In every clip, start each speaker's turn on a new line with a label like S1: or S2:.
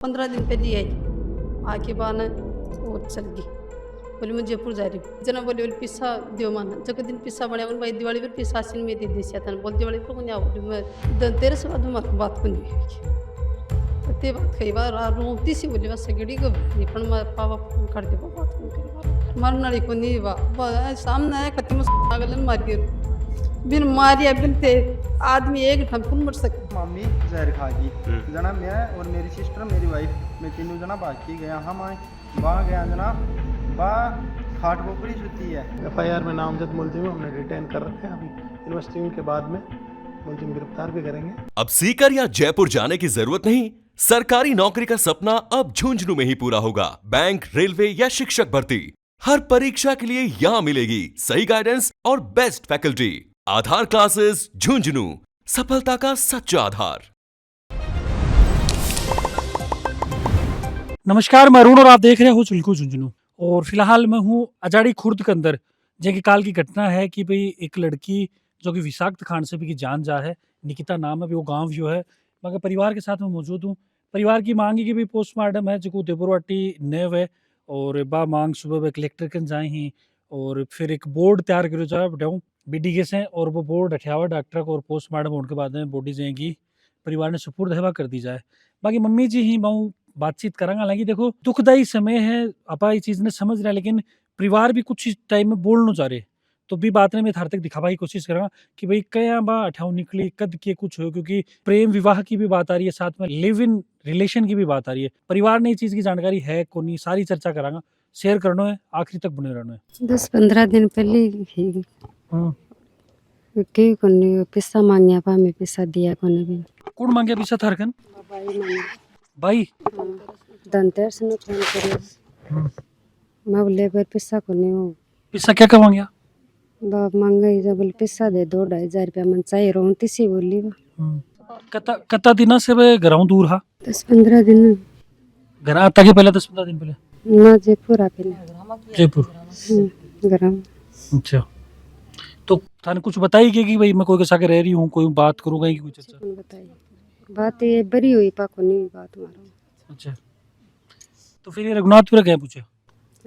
S1: 15 दिन पहले आई आके बाना और चल गई। बोली मैं जयपुर जा रही हूँ। जना बोली पिस्सा देव माना जग दिन पिस्सा बने भाई दिवाली पर पिस्सा आसिन में दे देसी आता बोल दिवाली पर कोनी आओ मैं तेरे से बात को नहीं हुई ते बात कई बार रोती सी बोली बस गड़ी घबराई पण मैं पावा फोन कर दे बात को करी मार नाली को नहीं वा सामने आया कति में पागलन मार के बिन मारिया बिन ते आदमी एक ठमकुन मर सके।
S2: मम्मी जहर खा गई जना मैं और मेरी सिस्टर मेरी वाइफ मैं तीनों जना भाग के गया हम वहाँ गया जना बा खाट पोपड़ी सुती है।
S3: FIR में नामजद मुलजिम हमने रिटेन कर रखे हैं। अभी इन्वेस्टिगेशन के बाद में मुलजिम गिरफ्तार भी करेंगे।
S4: अब सीकर या जयपुर जाने की जरूरत नहीं। सरकारी नौकरी का सपना अब झुंझुनू में ही पूरा होगा। बैंक, रेलवे या शिक्षक भर्ती, हर परीक्षा के लिए यहाँ मिलेगी सही गाइडेंस और बेस्ट फैकल्टी। आधार क्लासेस झुंझुनू, सफलता का सच्चा आधार।
S5: नमस्कार, मैं अरुण और आप देख रहे हो चुलकू झुंझुनू। और फिलहाल मैं हूँ अजाड़ी खुर्द के अंदर, जैसे काल की घटना है कि भाई एक लड़की जो कि विषाक्त खान से भी की जान जा है, निकिता नाम है, वो गांव जो है, मगर परिवार के साथ मैं मौजूद हूँ। परिवार की मांग है कि भाई पोस्टमार्टम है जो देवरवाटी नेव है और बा मांग सुबह कलेक्टर के जाए ही और फिर एक बोर्ड तैयार करो जाए बताऊँ BDK से और वो बोर्ड अठावा डॉक्टर को और पोस्टमार्टम होने के बाद में बॉडी जाएगी परिवार ने सुपुर्द हवा कर दी जाए। बाकी मम्मी जी ही बहु बातचीत करेंगे। हालांकि देखो दुखदायी समय है, आपा ये चीज़ ने समझ रहा है, लेकिन परिवार भी कुछ टाइम में बोलना चाह रहे तो भी बात ने मैं थार तक दिखावा की कोशिश करूँगा कि भाई क्या बा अठाऊ निकली कद के कुछ हो, क्योंकि प्रेम विवाह की भी बात आ रही है, साथ में लिव इन रिलेशन की भी बात आ रही है। परिवार ने ये चीज़ की जानकारी है को नहीं, सारी चर्चा करांगा, शेयर करना है, आखिरी तक बने रहना है।
S1: 10-15 दिन पहले के कोने पैसा मांगया पा मैं पैसा दिया कोने भी
S5: कौन मांगे पैसा थारकन भाई
S1: धनतेरस ने फोन करे मैं बोले पर पैसा कोने हो
S5: पैसा क्या क्या मांगया
S1: बाप मांगे जब बोले पैसा दे 2-2,500 रुपया मन चाहिए रोती सी बोली
S5: कता दिन से वे घरों दूर हा
S1: 10-15 दिन
S5: घर आता के पहले 10-15 दिन पहले
S1: ना जयपुर आ पहले
S5: जयपुर
S1: गरम।
S5: अच्छा तो थाने कुछ बताई कि भाई मैं कोई के साथ रह रही हूँ, कोई बात करूँगा कि कोई चर्चा
S1: बताइए बात ये बड़ी हुई पा को नहीं बात मारो।
S5: अच्छा तो फिर ये रघुनाथपुर क्या पूछे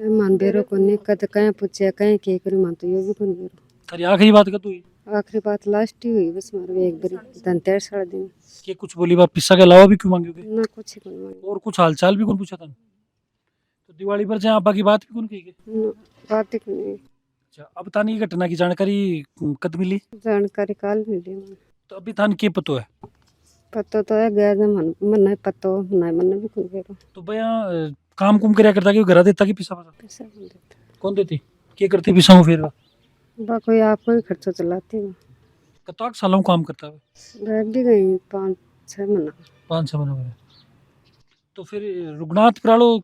S1: मान बेरो को नहीं कद कहीं पूछे कहीं के करी मान तो यो भी कौन बेरो
S5: तेरी आखिरी बात का तू
S1: आखिरी बात लास्ट ही हुई बस मारो एक बारी धनतेरस वाला दिन
S5: कि कुछ बोली बात पिस्सा के अलावा भी क्यों मांगे
S1: ना कुछ ही नहीं
S5: और कुछ हालचाल भी कौन पूछा था तो दिवाली पर जहाँ आपा की बात भी कौन कही
S1: बात ही नहीं।
S5: अच्छा अब तानी की घटना की जानकारी कद मिली
S1: जानकारी काल मिली
S5: तो अभी थान के पतो है
S1: पतो तो है गया जब मन नहीं पतो नहीं मन भी कोई बेरो
S5: तो भैया काम कुम करया करता कि घर देता कि पिसा
S1: पैसा कौन देता
S5: कौन देती क्या करती पिसा फिर
S1: बा कोई आपको ही खर्चा चलाती है
S5: कताक सालों काम करता है
S1: रह भी गई 5-6 महीना
S5: 5-6 महीने तो फिर रुगनाथ प्रालो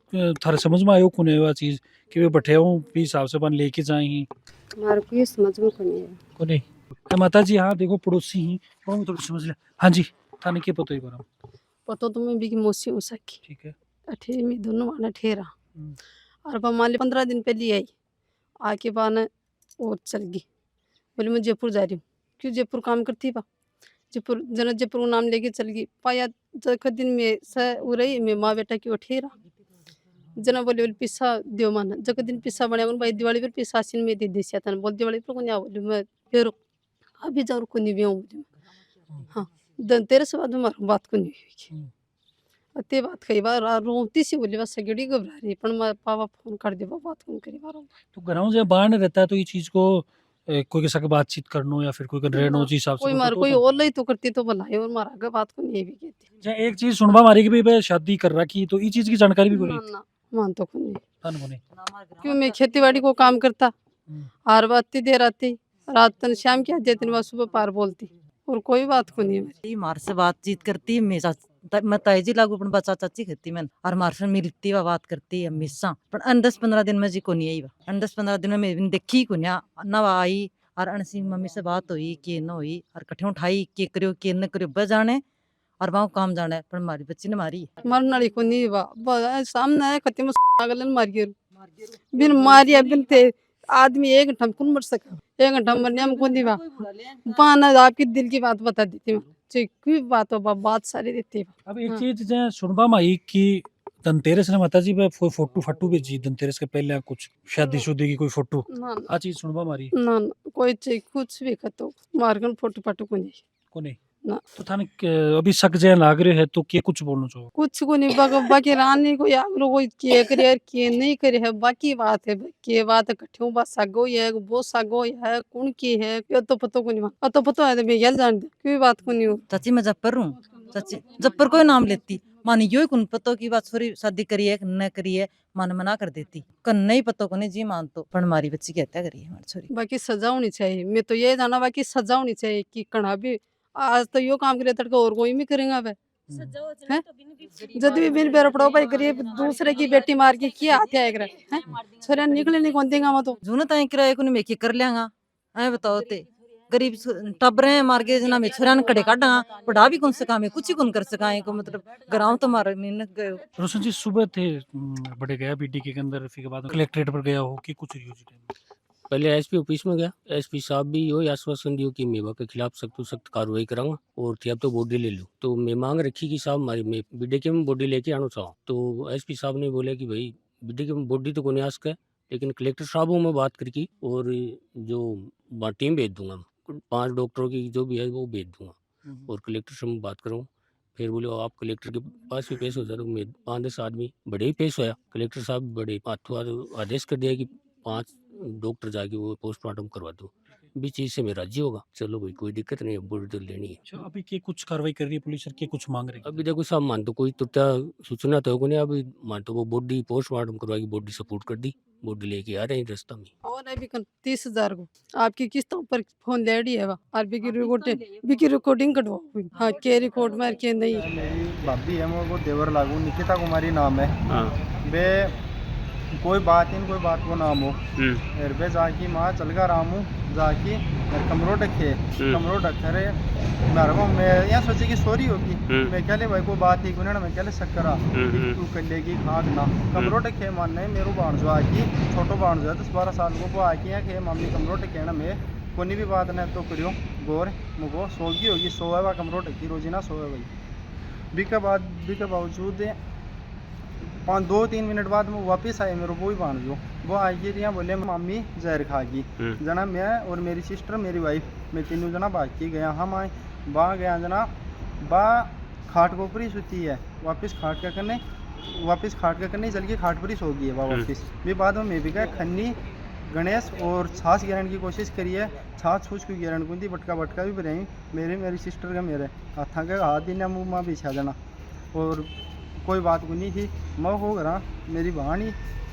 S5: थारे समझ में आयो कौन है चीज कि वे बैठे हूँ भी हिसाब से बन लेके जाए
S1: हमारे को ये समझ में को नहीं है
S5: को नहीं माता जी। हाँ देखो पड़ोसी ही थोड़ी समझ ले। हाँ जी थाने के पतो ही बरा
S1: पतो तो मैं भी की मौसी हो सकी
S5: ठीक है
S1: अठे में दोनों माना ठेरा और बा मान 15 दिन पहले आई आके बाना और चल गई। बोली मैं जयपुर जा रही हूँ। क्यों जयपुर काम करती बा जयपुर जना जयपुर नाम लेके चल गई पाया जख दिन में स उरई में माँ बेटा की ठेरा जना बोले पिस्सा देव माना जग दिन पिस्सा बने भाई दिवाली पर पिस्सा आसिन में दे देसी आता बोल दिवाली पर कोनी आओ बोली मैं फिर अभी जाऊँ को नहीं भी आऊँ बोली हाँ तेरे से बात को नहीं हुई ते बात कई बार रोती सी बोली बस गड़ी घबरा रही पण मैं पावा फोन कर दे बात को करी बार
S5: तो घरों से बाहर नहीं रहता है तो ये चीज को कोई के साथ बातचीत करनो या फिर कोई का रहनो जी हिसाब से
S1: कोई मार कोई और लई तो करती तो भलाई और मारा आगे बात को नहीं भी कहती
S5: एक चीज सुनबा मारी कि भाई शादी कर रखी तो ये चीज की जानकारी भी कोई
S1: ना मान तो को नहीं
S5: थाने को नहीं
S1: क्यों मैं खेतीबाड़ी को काम करता हर बात देर आती रात तन शाम की आते दिन सुबह पार बोलती और कोई बात को नहीं है
S6: मार से बातचीत करती मैं ताईजी लागू पण बच्चा चाची खेती मैं और मार से मिलती वा बात करती हमेशा पर 10-15 दिन में जी को नहीं आई वा 10-15 दिन में मैं देखी को ना वा आई और अनसी मम्मी से बात हुई कि न हुई और कठे उठाई के करियो के न करियो ब जाने और वहाँ काम जाना है पर हमारी बच्ची ने मारी
S1: मरना वाली को नहीं वा सामने आया कति में पागलन मार गयो बिन मारिया बिन ते आदमी एक ठमकुन मर सका एक ठम मरने हम को नहीं वा पाना आपकी दिल की बात बता देती मैं जे कोई बात हो बात सारी देती
S5: अब एक
S1: हाँ।
S5: चीज जे सुनबा में आई कि धनतेरस ने माता जी पे फोटो फाटू भेजी धनतेरस के पहले कुछ शादी शुदी की कोई फोटो
S1: ना
S5: आ चीज सुनबा मारी
S1: ना ना कोई चीज कुछ भी कतो मारगन फोटो फाटो को नहीं
S5: को नहीं
S1: ना
S5: तो थाने अभी शक जे लाग रहे है तो के कुछ बोलना चाहो
S1: कुछ को नहीं बाकी रानी को आगरो कोई के करे और के नहीं करे है बाकी बात है के बात कठियो बात सागो है वो सागो है कौन की है ये तो पतो को नहीं तो पतो है तो मैं जान दे कोई बात को नहीं हो
S6: चाची मैं जप्पर हूँ चाची जप्पर कोई नाम लेती मान यो कुन पतो की बात छोरी शादी करी है न करी है मन मना कर देती कन नहीं पतो को नहीं जी मान तो पर हमारी बच्ची की हत्या करी है हमारी छोरी
S1: बाकी सजा होनी चाहिए मैं तो ये जाना बाकी सजा होनी चाहिए कि कणा भी आज तो यो काम करे तड़का और कोई भी करेगा वे हैं? जब भी बिन बेर पड़ो भाई गरीब दूसरे की बेटी मार के किया हत्या है हैं छोरा निकले नहीं कौन देगा मैं तो
S6: जून ताई किराए को मैं कर लियांगा ऐ बताओ ते गरीब टबरे मार के जना में छोरा कड़े काटा पढ़ा भी कौन सका मैं कुछ ही कौन कर सका को मतलब गराव तो मार मेहनत गयो
S5: रोशन जी सुबह थे बड़े गया बीडी के अंदर फिर के बाद कलेक्ट्रेट पर गया हो कि कुछ रही हो जी टाइम
S7: पहले एसपी ऑफिस में गया एसपी साहब भी यही आश्वासन दियो कि मेवा के खिलाफ सख्त तो सख्त कार्रवाई कराऊंगा और थी अब तो बॉडी ले लूँ तो मैं मांग रखी कि साहब हमारी मैं बीडे के में बॉडी लेके आना चाहूँ तो एसपी साहब ने बोला कि भाई बीडे के में बॉडी तो कोने आस्क है लेकिन कलेक्टर साहबों में बात करके और जो टीम भेज दूंगा 5 डॉक्टरों की जो भी है वो भेज दूंगा और कलेक्टर से मैं बात करूँ फिर बोले आप कलेक्टर के पास भी पेश हो जाए तो मैं 5-10 आदमी बड़े ही पेश होया कलेक्टर साहब बड़े आदेश कर दिया कि 5 डॉक्टर जाके वो पोस्टमार्टम करवा दो भी चीज से मैं राजी होगा चलो भाई कोई दिक्कत नहीं बॉडी तो लेनी है
S5: अच्छा अभी के कुछ कार्रवाई कर रही है पुलिस और के कुछ मांग रही है
S7: अभी देखो साहब मान तो कोई तुरता सूचना तो नहीं अभी मान तो वो बॉडी पोस्टमार्टम करवाएगी बॉडी सपोर्ट कर दी बॉडी लेके आ रहे हैं रास्ता में
S1: और अभी कल 30,000 को आपकी किस्तों पर फोन ले रही है और बिकी रिकॉर्डिंग कटवाओ हाँ के रिकॉर्ड में के नहीं
S2: मेरी भाभी है वो देवर लागू निकिता कुमारी नाम है
S7: हाँ
S2: बे कोई बात इन कोई बात को नाम हो फिर बे जाकी माँ चल गया रामू जाकी कमरो रखे कमरो रखे मेरे को मैं यहाँ सोचे कि सॉरी होगी मैं क्या ले भाई कोई बात ही ना मैं क्या ले सकरा तू कर लेगी खाक ना कमरो रखे मानने मेरे बाण जो आकी छोटो बाण जो है 10-12 साल को वो आकी है कि मम्मी कमरो रखे ना मैं कोई भी बात नहीं तो करियो गोर मुझको सोगी होगी सोए हुआ कमरो रखी रोजी ना सोए भाई भी के बावजूद 2-3 मिनट बाद वो वापस आए मेरे को भी बांध दो वो आई रही बोले मम्मी जहर खागी जना मैं और मेरी सिस्टर मेरी वाइफ मैं तीनों जना बाकी गया हम आए बा गया जना बा खाट को ऊपर ही सुती है वापस खाट का करने चल के खाट पर ही सो गई है वापस भी बाद में मैं भी गया खन्नी गणेश और छाछ गिरने की कोशिश करी है छाछ छूछ की गिरन को थी बटका भी बनाई मेरी सिस्टर का मेरे हाथा के हाथ ही मुँह माँ बिछा देना और कोई बात को नहीं थी मैं हो गया मेरी बहन ही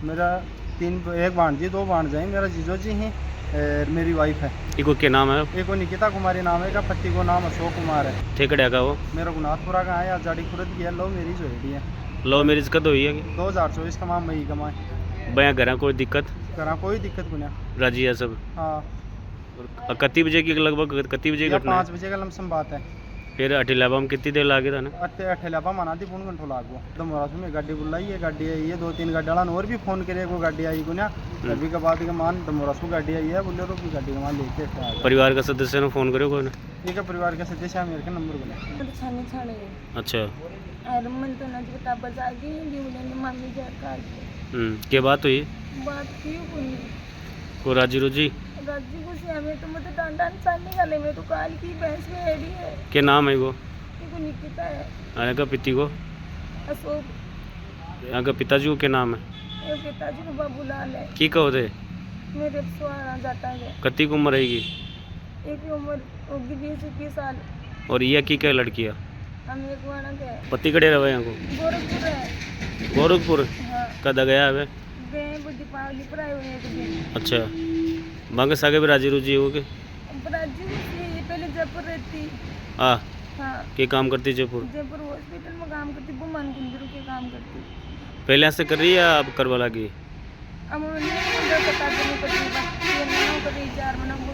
S2: मेरा एक भाण जी 2 भाण जाए मेरा जीजो जी ही मेरी वाइफ है
S7: इको क्या नाम है
S2: एक को निकिता कुमारी नाम है का पति को नाम अशोक कुमार है
S7: ठेकड़िया का वो
S2: मेरा गुनाथपुरा का है आजादी खुरद की है लो मेरी जो है
S7: लो मेरिज कद हुई है
S2: 2024 का माह मई कमाए
S7: बया घर कोई दिक्कत
S2: करा कोई दिक्कत को नहीं
S7: राजी है सब
S2: हाँ
S7: कति बजे की लगभग कति बजे घटना
S2: 5 बजे का लमसम बात है
S7: फिर अठिलाबा में कितनी देर लागे था ना
S2: अठेलापा मना दी 4 घंटों लागो तो मोरासू में गाड़ी बुलाई है गाड़ी आई है 2-3 गाड़ी वाला और भी फोन करे को गाड़ी आई को ना अभी के बाद के मान तो मोरासू गाड़ी आई है बोले तो गाड़ी के मान लेके आ गए
S7: परिवार का सदस्य ने फोन करे को ना
S2: ठीक है परिवार के सदस्य मेरे के नंबर बोले
S7: अच्छा
S8: और मन तो ना बता बजा के बोले मम्मी जर का
S7: क्या बात हुई
S8: बात क्यों कोनी
S7: को राजी रोजी
S8: राजी को से हमें तो मतलब डांडा सामने गले में तो काल की भैंस में रेडी है
S7: क्या नाम है वो
S8: को निकिता है
S7: यहाँ का पिता को
S8: अशोक
S7: यहाँ का पिताजी को क्या नाम है
S8: ये पिताजी को बाबूलाल है
S7: की कहो थे
S8: मेरे सुहाना जाता है
S7: कति की उम्र रहेगी
S8: एक की उम्र होगी 20-21 साल
S7: और यह की क्या लड़कियाँ
S8: हम एक वाना के
S7: पति कड़े रहे यहाँ को
S8: गोरखपुर है
S7: गोरखपुर
S8: हाँ
S7: कदा गया है
S8: गए वो दीपावली पर आए हुए एक दिन
S7: अच्छा मांगे सागे भी राजी रुजी हो गए
S8: राजी ये पहले जयपुर रहती
S7: हाँ
S8: हाँ
S7: क्या काम करती जयपुर
S8: हॉस्पिटल में काम करती वो मन कुंजरू के काम करती
S7: पहले से कर रही है या अब करवा लगी
S8: अब उन्होंने बता देने को 3 महीनों को 4 महीनों को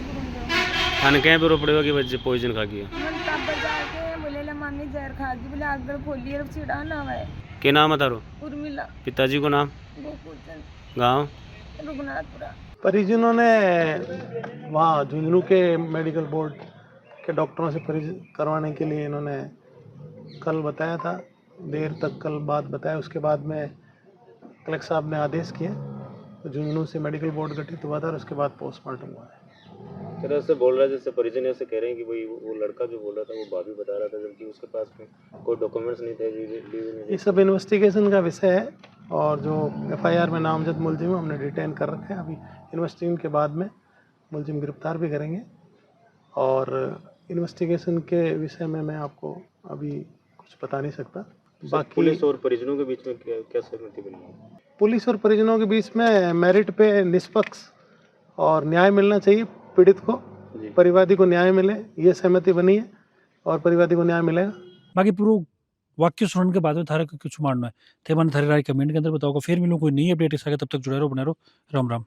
S7: खाने कहीं पे रो पड़ेगा कि बच्चे पॉइजन खा गया
S8: मन तब बजा के बोले ला मम्मी जहर खा गई बोले आगड़ खोली और चिड़ा ना है
S7: क्या नाम है तारो
S8: उर्मिला
S7: पिताजी को नाम
S8: गोकुलचंद
S7: गाँव
S8: रघुनाथपुरा
S3: परिजनों ने वहाँ झुंझुनू के मेडिकल बोर्ड के डॉक्टरों से परिचय करवाने के लिए इन्होंने कल बताया था, देर तक कल बाद बताया। उसके बाद में कलेक्टर साहब ने आदेश किए, तो झुंझुनू से मेडिकल बोर्ड गठित हुआ था और उसके बाद पोस्टमार्टम हुआ है।
S9: तरह से बोल रहा है, जैसे परिजन ऐसे कह रहे हैं कि भाई वो लड़का जो बोल रहा था वो भाभी बता रहा था, जबकि उसके पास में कोई डॉक्यूमेंट्स नहीं थे।
S3: ये सब इन्वेस्टिगेशन का विषय है और जो एफआईआर में नामजद मुलजिम हमने डिटेन कर रखे हैं। अभी इन्वेस्टिगेशन के बाद में मुलजिम गिरफ्तार भी करेंगे और इन्वेस्टिगेशन के विषय में मैं आपको अभी कुछ बता नहीं सकता।
S9: बाकी पुलिस और परिजनों के बीच में क्या सहमति बनी है?
S3: पुलिस और परिजनों के बीच में मेरिट पे निष्पक्ष और न्याय मिलना चाहिए पीड़ित को, परिवादी को न्याय मिले, ये सहमति बनी है और परिवादी को न्याय मिलेगा।
S5: बाकी पूरा वाक्य सुनने के बाद में थारा कुछ मानना है थे मन थारी राय कमेंट के अंदर बताओगे। फिर मिलूं कोई नई अपडेट के साथ, तब तक जुड़े रहो, बने रहो। राम राम।